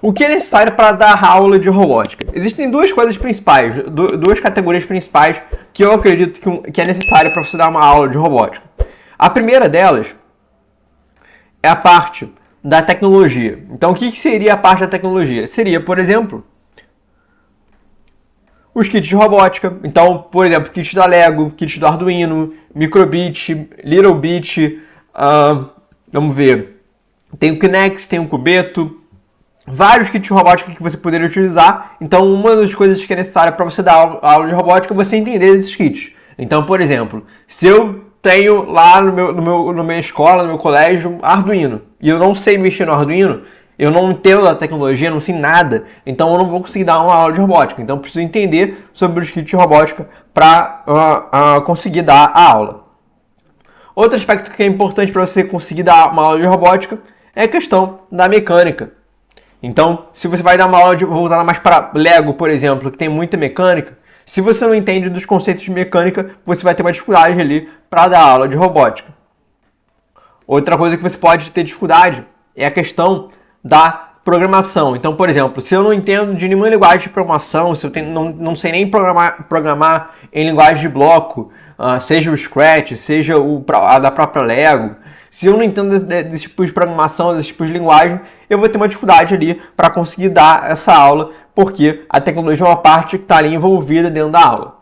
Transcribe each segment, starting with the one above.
o que é necessário para dar aula de robótica? Existem duas coisas principais, duas categorias principais que eu acredito que é necessário para você dar uma aula de robótica. A primeira delas é a parte da tecnologia. Então, o que seria a parte da tecnologia? Seria, por exemplo, os kits de robótica. Então, por exemplo, kits da Lego, kits do Arduino, Microbit, Littlebit, vamos ver, tem o Kinex, tem o Cubeto, vários kits de robótica que você poderia utilizar. Então, uma das coisas que é necessária para você dar aula de robótica é você entender esses kits. Então, por exemplo, se eu tenho lá na minha escola, no meu colégio, Arduino, e eu não sei mexer no Arduino, eu não entendo da tecnologia, não sei nada, então eu não vou conseguir dar uma aula de robótica. Então eu preciso entender sobre os kits de robótica para conseguir dar a aula. Outro aspecto que é importante para você conseguir dar uma aula de robótica é a questão da mecânica. Então, se você vai dar uma aula voltada mais para Lego, por exemplo, que tem muita mecânica, se você não entende dos conceitos de mecânica, você vai ter uma dificuldade ali para dar aula de robótica. Outra coisa que você pode ter dificuldade é a questão da programação. Então, por exemplo, se eu não entendo de nenhuma linguagem de programação, se eu não sei nem programar em linguagem de bloco, seja o Scratch, seja a da própria Lego, se eu não entendo desse tipo de programação, desse tipo de linguagem, eu vou ter uma dificuldade ali para conseguir dar essa aula, porque a tecnologia é uma parte que está ali envolvida dentro da aula.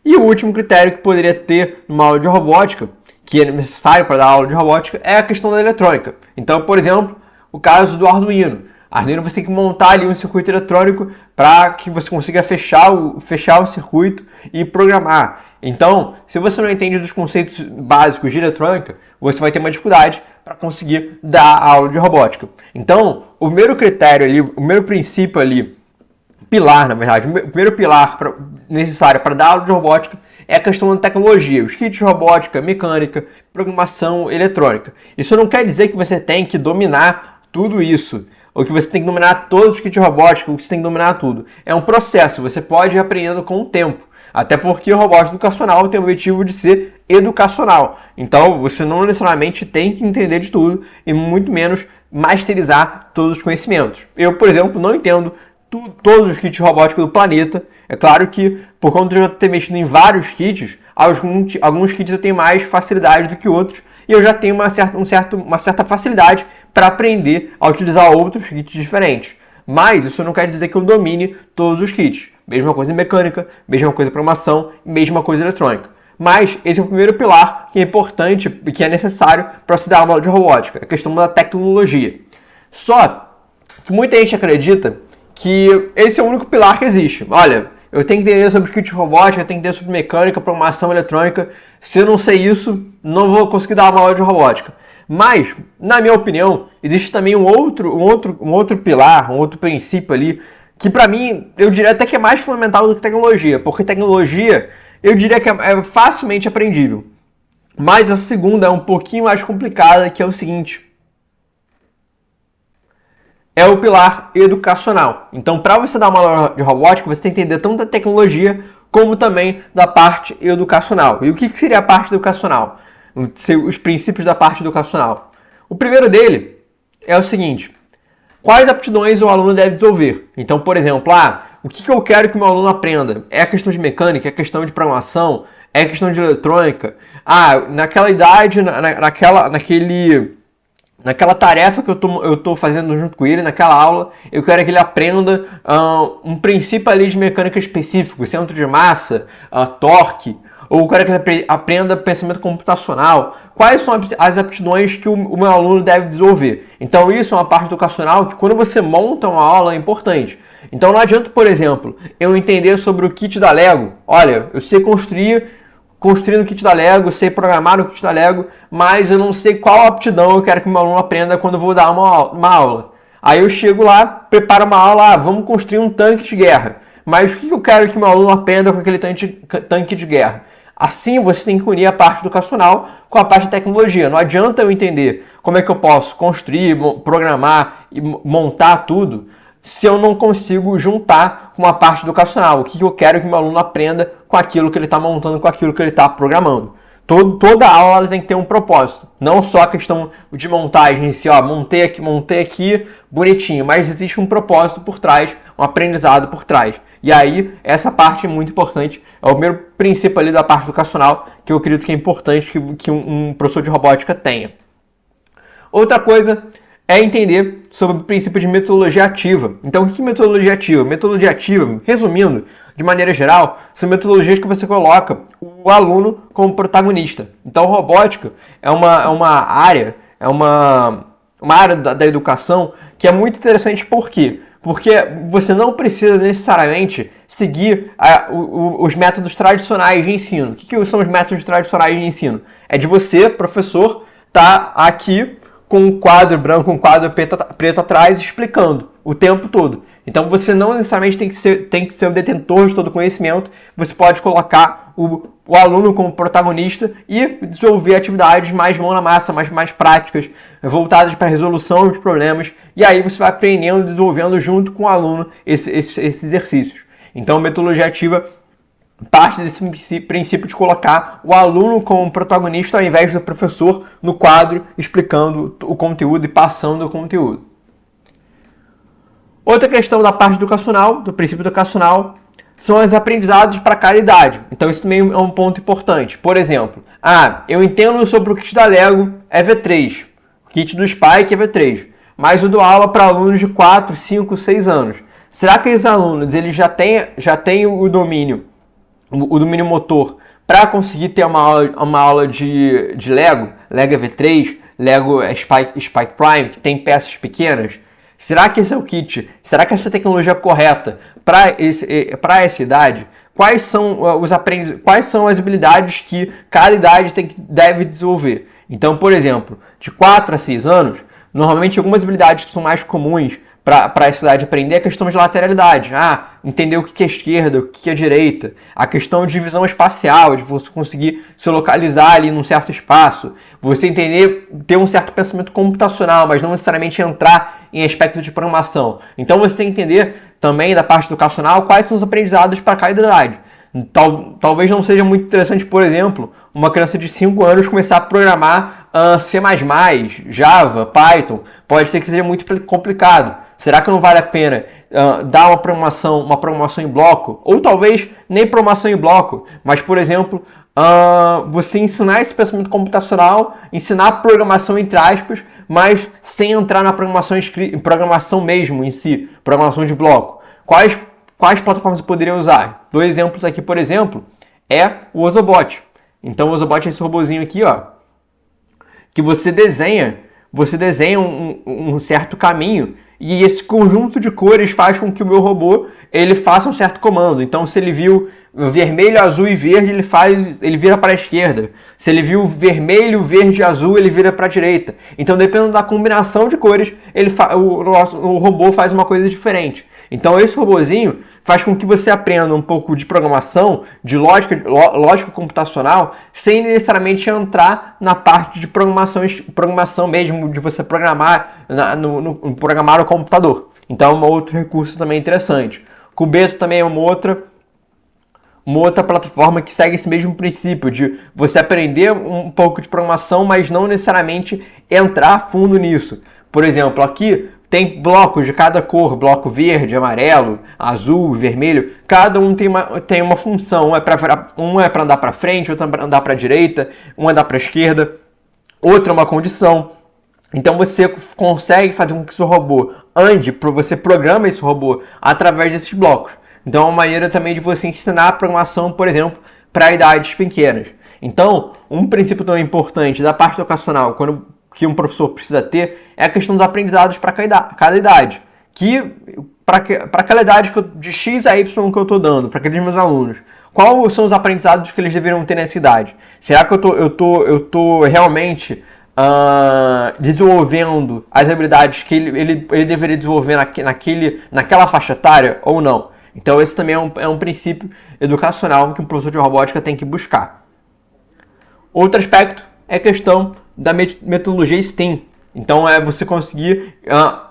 E o último critério que poderia ter numa aula de robótica, que é necessário para dar aula de robótica, é a questão da eletrônica. Então, por exemplo, o caso do Arduino. Arduino você tem que montar ali um circuito eletrônico para que você consiga fechar o circuito e programar. Então, se você não entende dos conceitos básicos de eletrônica, você vai ter uma dificuldade para conseguir dar aula de robótica. Então, o primeiro critério ali, o primeiro princípio ali, pilar, na verdade, o primeiro pilar necessário para dar aula de robótica é a questão da tecnologia, os kits de robótica, mecânica, programação, eletrônica. Isso não quer dizer que você tem que dominar tudo isso, ou que você tem que dominar todos os kits de robótica, ou que você tem que dominar tudo. É um processo, você pode ir aprendendo com o tempo. Até porque o robótica educacional tem o objetivo de ser educacional. Então, você não necessariamente tem que entender de tudo e muito menos masterizar todos os conhecimentos. Eu, por exemplo, não entendo todos os kits de robótica do planeta. É claro que, por conta de eu ter mexido em vários kits, alguns kits eu tenho mais facilidade do que outros e eu já tenho uma certa facilidade para aprender a utilizar outros kits diferentes. Mas isso não quer dizer que eu domine todos os kits. Mesma coisa em mecânica, mesma coisa em programação, mesma coisa em eletrônica. Mas esse é o primeiro pilar que é importante e que é necessário para se dar uma aula de robótica, a questão da tecnologia. Só que muita gente acredita que esse é o único pilar que existe. Olha, eu tenho que entender sobre os kits de robótica, eu tenho que entender sobre mecânica, programação, eletrônica. Se eu não sei isso, não vou conseguir dar uma aula de robótica. Mas, na minha opinião, existe também um outro pilar, um outro princípio ali, que para mim, eu diria até que é mais fundamental do que tecnologia, porque tecnologia, eu diria que é facilmente aprendível. Mas a segunda é um pouquinho mais complicada, que é o seguinte: é o pilar educacional. Então, para você dar uma aula de robótica, você tem que entender tanto da tecnologia, como também da parte educacional. E o que seria a parte educacional? Os princípios da parte educacional. O primeiro dele é o seguinte: quais aptidões o aluno deve desenvolver? Então, por exemplo, o que eu quero que o meu aluno aprenda? É a questão de mecânica, é a questão de programação, é a questão de eletrônica. Naquela idade, naquela tarefa que eu estou fazendo junto com ele, naquela aula, eu quero que ele aprenda um princípio ali de mecânica específico, centro de massa, torque, ou eu quero que ele aprenda pensamento computacional. Quais são as aptidões que o meu aluno deve desenvolver? Então isso é uma parte educacional que quando você monta uma aula é importante. Então não adianta, por exemplo, eu entender sobre o kit da Lego. Olha, eu sei construir no kit da Lego, eu sei programar no kit da Lego, mas eu não sei qual aptidão eu quero que o meu aluno aprenda quando eu vou dar uma aula. Aí eu chego lá, preparo uma aula, vamos construir um tanque de guerra. Mas o que eu quero que o meu aluno aprenda com aquele tanque de guerra? Assim, você tem que unir a parte educacional com a parte de tecnologia. Não adianta eu entender como é que eu posso construir, programar e montar tudo se eu não consigo juntar com a parte educacional. O que eu quero que meu aluno aprenda com aquilo que ele está montando, com aquilo que ele está programando. Toda aula ela tem que ter um propósito. Não só a questão de montagem em si, ó, montei aqui, bonitinho. Mas existe um propósito por trás, um aprendizado por trás. E aí, essa parte é muito importante. É o primeiro princípio ali da parte educacional que eu acredito que é importante que um professor de robótica tenha. Outra coisa é entender sobre o princípio de metodologia ativa. Então, o que é metodologia ativa? Metodologia ativa, resumindo, de maneira geral, são metodologias que você coloca o aluno como protagonista. Então, robótica é uma área da educação que é muito interessante. Por quê? Porque você não precisa necessariamente seguir os métodos tradicionais de ensino. O que são os métodos tradicionais de ensino? É de você, professor, estar aqui com um quadro branco, um quadro preto atrás, explicando o tempo todo. Então você não necessariamente tem que ser o detentor de todo o conhecimento, você pode colocar o aluno como protagonista e desenvolver atividades mais mão na massa, mais práticas, voltadas para a resolução de problemas, e aí você vai aprendendo e desenvolvendo junto com o aluno esses exercícios. Então, metodologia ativa parte desse princípio de colocar o aluno como protagonista ao invés do professor no quadro explicando o conteúdo e passando o conteúdo. Outra questão da parte educacional, do princípio educacional, são os aprendizados para cada idade. Então isso também é um ponto importante. Por exemplo, eu entendo sobre o kit da Lego é V3, o kit do Spike é V3, mas eu dou aula para alunos de 4, 5, 6 anos. Será que esses alunos eles já têm o domínio motor para conseguir ter uma aula de Lego é V3, Lego é Spike Prime, que tem peças pequenas? Será que esse é o kit? Será que essa tecnologia é correta para essa idade? Quais são as habilidades que cada idade deve desenvolver? Então, por exemplo, de 4 a 6 anos, normalmente algumas habilidades que são mais comuns para essa idade aprender é a questão de lateralidade. Entender o que é esquerda, o que é direita. A questão de visão espacial, de você conseguir se localizar ali num certo espaço. Você entender, ter um certo pensamento computacional, mas não necessariamente entrar em aspectos de programação. Então você tem que entender também da parte educacional quais são os aprendizados para cada idade. Talvez não seja muito interessante, por exemplo, uma criança de 5 anos começar a programar C++, Java, Python. Pode ser que seja muito complicado. Será que não vale a pena dar uma programação em bloco? Ou talvez nem programação em bloco, mas, por exemplo, você ensinar esse pensamento computacional, ensinar programação entre aspas, mas sem entrar na programação mesmo em si, programação de bloco. Quais plataformas eu poderia usar? 2 exemplos aqui, por exemplo, é o Ozobot. Então o Ozobot é esse robozinho aqui, que você desenha um certo caminho e esse conjunto de cores faz com que o meu robô ele faça um certo comando. Então, se ele viu vermelho, azul e verde, ele vira para a esquerda. Se ele viu vermelho, verde e azul, ele vira para a direita. Então, dependendo da combinação de cores, o robô faz uma coisa diferente. Então, esse robozinho faz com que você aprenda um pouco de programação, de lógica computacional, sem necessariamente entrar na parte de programação mesmo, de você programar programar o computador. Então, é um outro recurso também interessante. Cubeto também é uma outra plataforma que segue esse mesmo princípio de você aprender um pouco de programação, mas não necessariamente entrar a fundo nisso. Por exemplo, aqui tem blocos de cada cor, bloco verde, amarelo, azul, vermelho. Cada um tem uma função. Um é para andar para frente, outro é para andar para a direita, um é andar para a esquerda, outro é uma condição. Então você consegue fazer com que seu robô ande, você programa esse robô através desses blocos. Então é uma maneira também de você ensinar a programação, por exemplo, para idades pequenas. Então, um princípio também importante da parte educacional, que um professor precisa ter, é a questão dos aprendizados para cada idade. Que para aquela idade de X a Y que eu estou dando, para aqueles meus alunos, quais são os aprendizados que eles deveriam ter nessa idade? Será que eu tô realmente desenvolvendo as habilidades que ele deveria desenvolver naquela faixa etária ou não? Então esse também é um princípio educacional que um professor de robótica tem que buscar. Outro aspecto é a questão da metodologia STEAM. Então é você conseguir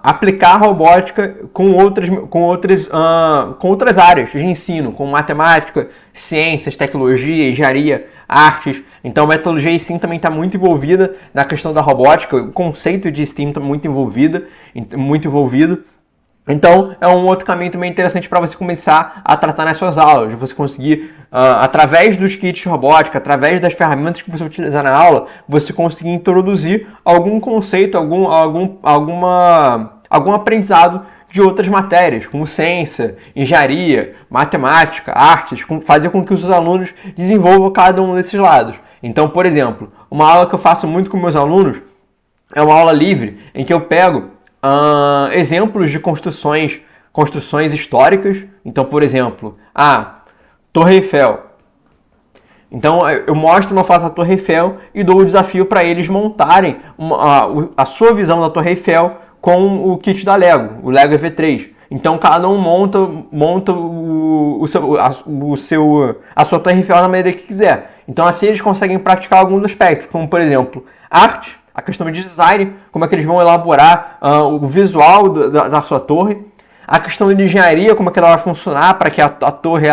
aplicar a robótica com outras áreas de ensino, como matemática, ciências, tecnologia, engenharia, artes. Então a metodologia STEAM também está muito envolvida na questão da robótica, o conceito de STEAM está muito envolvido. Então, é um outro caminho também interessante para você começar a tratar nas suas aulas. Você conseguir, através dos kits de robótica, através das ferramentas que você utilizar na aula, você conseguir introduzir algum conceito, algum aprendizado de outras matérias, como ciência, engenharia, matemática, artes, fazer com que os seus alunos desenvolvam cada um desses lados. Então, por exemplo, uma aula que eu faço muito com meus alunos é uma aula livre, em que eu pego exemplos de construções históricas. Então, por exemplo, a Torre Eiffel. Então, eu mostro uma foto da Torre Eiffel e dou o desafio para eles montarem a sua visão da Torre Eiffel com o kit da Lego, o Lego EV3. Então, cada um monta a sua Torre Eiffel da maneira que quiser. Então, assim eles conseguem praticar alguns aspectos, como, por exemplo, arte, a questão de design, como é que eles vão elaborar o visual da sua torre. A questão de engenharia, como é que ela vai funcionar para que a torre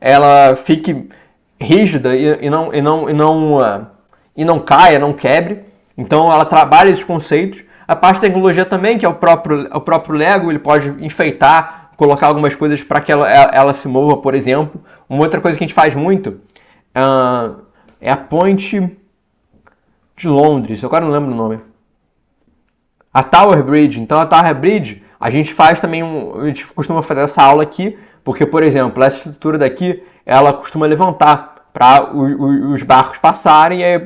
ela fique rígida e não caia, não quebre. Então ela trabalha esses conceitos. A parte de tecnologia também, que é o próprio Lego, ele pode enfeitar, colocar algumas coisas para que ela se mova, por exemplo. Uma outra coisa que a gente faz muito é a ponte de Londres, eu agora não lembro o nome. A Tower Bridge. Então a Tower Bridge, a gente faz também, a gente costuma fazer essa aula aqui, porque, por exemplo, essa estrutura daqui, ela costuma levantar para os barcos passarem e aí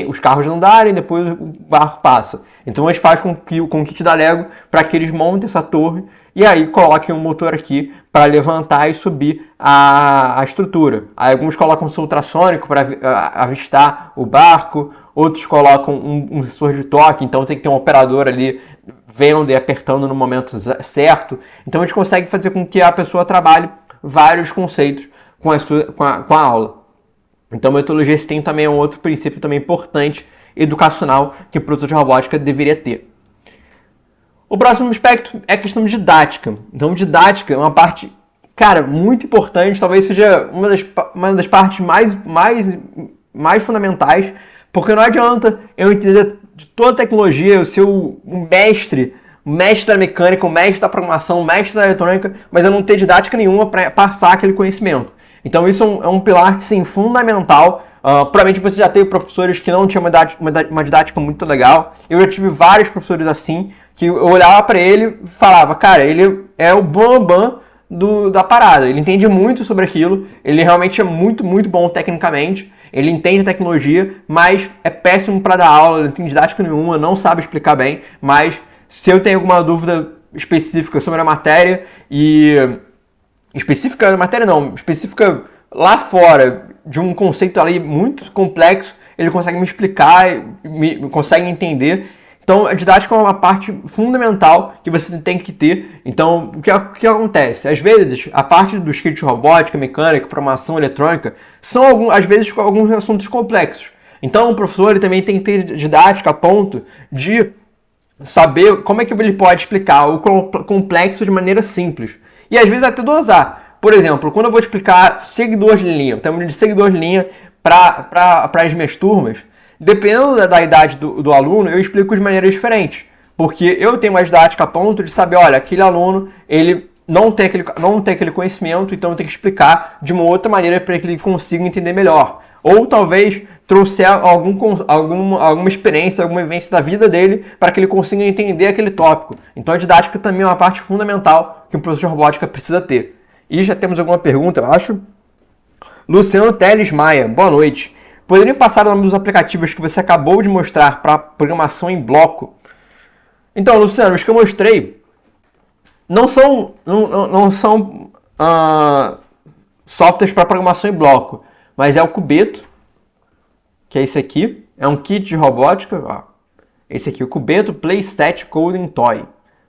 os carros andarem, depois o barco passa. Então a gente faz com o kit da Lego para que eles montem essa torre e aí coloquem um motor aqui para levantar e subir a estrutura. Aí alguns colocam um ultrassônico para avistar o barco, outros colocam um sensor de toque, então tem que ter um operador ali vendo e apertando no momento certo. Então a gente consegue fazer com que a pessoa trabalhe vários conceitos com a aula. Então, metodologia STEAM também é um outro princípio também importante, educacional, que o professor de robótica deveria ter. O próximo aspecto é a questão de didática. Então, didática é uma parte, cara, muito importante, talvez seja uma das partes mais fundamentais, porque não adianta eu entender de toda a tecnologia, eu ser um mestre da mecânica, um mestre da programação, um mestre da eletrônica, mas eu não ter didática nenhuma para passar aquele conhecimento. Então isso é um pilar, sim, fundamental. Provavelmente você já teve professores que não tinham uma didática muito legal. Eu já tive vários professores assim, que eu olhava para ele e falava, cara, ele é o bambam da parada. Ele entende muito sobre aquilo, ele realmente é muito, muito bom tecnicamente, ele entende a tecnologia, mas é péssimo para dar aula, ele não tem didática nenhuma, não sabe explicar bem, mas se eu tenho alguma dúvida específica sobre a matéria específica lá fora, de um conceito ali muito complexo, ele consegue me explicar, consegue entender. Então, a didática é uma parte fundamental que você tem que ter. Então, o que acontece? Às vezes, a parte dos kits de robótica, mecânica, programação, eletrônica, são, às vezes, alguns assuntos complexos. Então, o professor ele também tem que ter didática a ponto de saber como é que ele pode explicar o complexo de maneira simples. E às vezes até dosar. Por exemplo, quando eu vou explicar seguidores de linha, o termo de seguidor de linha para as minhas turmas, dependendo da idade do aluno, eu explico de maneiras diferentes. Porque eu tenho uma didática a ponto de saber, olha, aquele aluno, ele não tem aquele conhecimento, então eu tenho que explicar de uma outra maneira para que ele consiga entender melhor. Ou talvez trouxer alguma experiência, alguma vivência da vida dele para que ele consiga entender aquele tópico. Então a didática também é uma parte fundamental que um professor de robótica precisa ter. E já temos alguma pergunta, eu acho. Luciano Teles Maia, boa noite. Poderia passar o nome dos aplicativos que você acabou de mostrar para programação em bloco? Então, Luciano, os que eu mostrei não são softwares para programação em bloco, mas é o Cubeto, que é esse aqui, é um kit de robótica, ó. Esse aqui, o Cubeto Playset Coding Toy.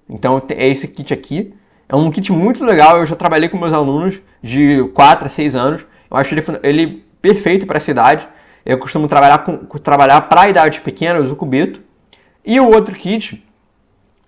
Então é esse kit aqui, é um kit muito legal, eu já trabalhei com meus alunos de 4 a 6 anos, eu acho ele perfeito para essa idade. Eu costumo trabalhar para idades pequenas o Cubeto, E o outro kit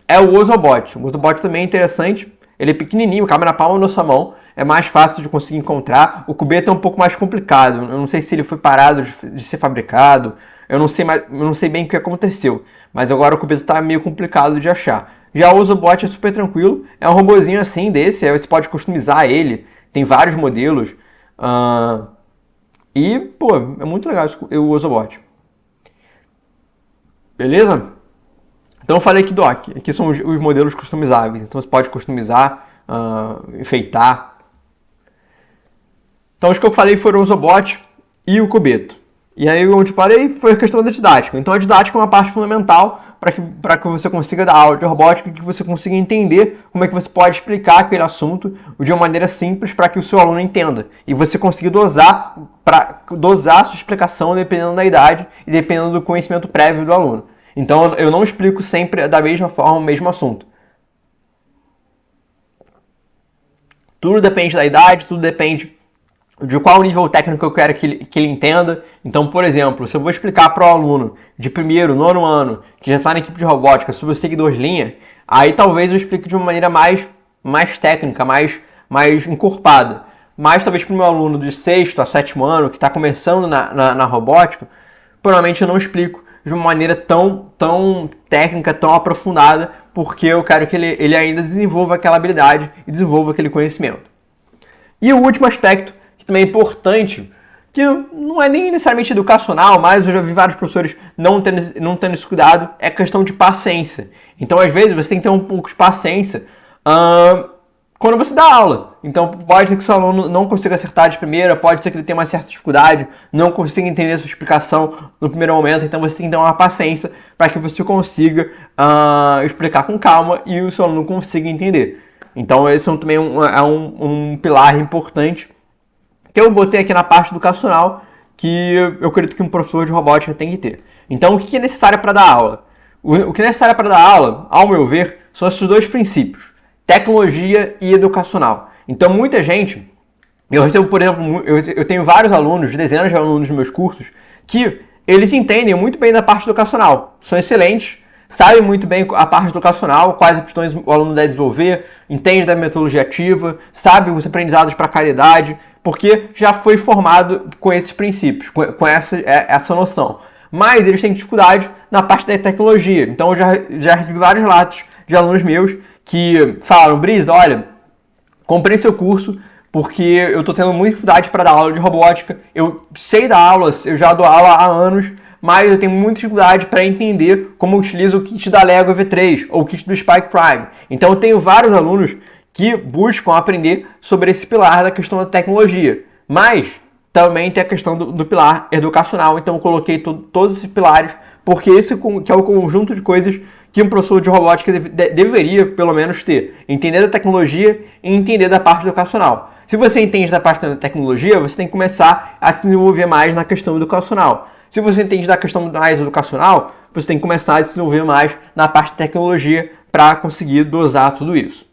é o Ozobot. O Ozobot também é interessante, ele é pequenininho, cabe na palma da sua mão, é mais fácil de conseguir encontrar. O cubeto é um pouco mais complicado, eu não sei se ele foi parado de ser fabricado, eu não sei bem o que aconteceu, mas agora o cubeto está meio complicado de achar. Já o Ozobot é super tranquilo, é um robozinho assim desse, aí você pode customizar ele, tem vários modelos, e, pô, é muito legal o Ozobot. Beleza? Então eu falei aqui do Dock, aqui são os modelos customizáveis, então você pode customizar, enfeitar. Então os que eu falei foram o Ozobot e o cubeto. E aí onde parei foi a questão da didática. Então a didática é uma parte fundamental para que você consiga dar aula de robótica, que você consiga entender como é que você pode explicar aquele assunto de uma maneira simples para que o seu aluno entenda. E você consiga dosar a sua explicação dependendo da idade e dependendo do conhecimento prévio do aluno. Então eu não explico sempre da mesma forma o mesmo assunto. Tudo depende da idade, tudo depende de qual nível técnico eu quero que ele entenda. Então, por exemplo, se eu vou explicar para o aluno de primeiro, nono ano, que já está na equipe de robótica, sobre o seguidor de linha, aí talvez eu explique de uma maneira mais técnica, mais encorpada. Mas talvez para o meu aluno de sexto a sétimo ano, que está começando na robótica, provavelmente eu não explico de uma maneira tão técnica, tão aprofundada, porque eu quero que ele ainda desenvolva aquela habilidade e desenvolva aquele conhecimento. E o último aspecto, que também é importante, que não é nem necessariamente educacional, mas eu já vi vários professores não tendo esse cuidado, é a questão de paciência. Então, às vezes, você tem que ter um pouco de paciência quando você dá aula. Então, pode ser que o seu aluno não consiga acertar de primeira, pode ser que ele tenha uma certa dificuldade, não consiga entender a sua explicação no primeiro momento, então você tem que ter uma paciência para que você consiga explicar com calma e o seu aluno consiga entender. Então, esse também é um pilar importante que eu botei aqui na parte educacional, que eu acredito que um professor de robótica tem que ter. Então, o que é necessário para dar aula? O que é necessário para dar aula, ao meu ver, são esses dois princípios: tecnologia e educacional. Então, muita gente, eu recebo, por exemplo, eu tenho vários alunos, dezenas de alunos nos meus cursos, que eles entendem muito bem da parte educacional, são excelentes, sabem muito bem a parte educacional, quais questões o aluno deve desenvolver, entende da metodologia ativa, sabe os aprendizados para cada idade, porque já foi formado com esses princípios, com essa noção. Mas eles têm dificuldade na parte da tecnologia. Então eu já recebi vários relatos de alunos meus que falaram: Brisa, olha, comprei seu curso porque eu estou tendo muita dificuldade para dar aula de robótica, eu sei dar aulas, eu já dou aula há anos, mas eu tenho muita dificuldade para entender como eu utilizo o kit da Lego V3 ou o kit do Spike Prime. Então eu tenho vários alunos que buscam aprender sobre esse pilar da questão da tecnologia, mas também tem a questão do pilar educacional. Então eu coloquei todos esses pilares, porque esse que é o conjunto de coisas que um professor de robótica deveria, pelo menos, ter. Entender da tecnologia e entender da parte educacional. Se você entende da parte da tecnologia, você tem que começar a se desenvolver mais na questão educacional. Se você entende da questão mais educacional, você tem que começar a se desenvolver mais na parte de tecnologia para conseguir dosar tudo isso.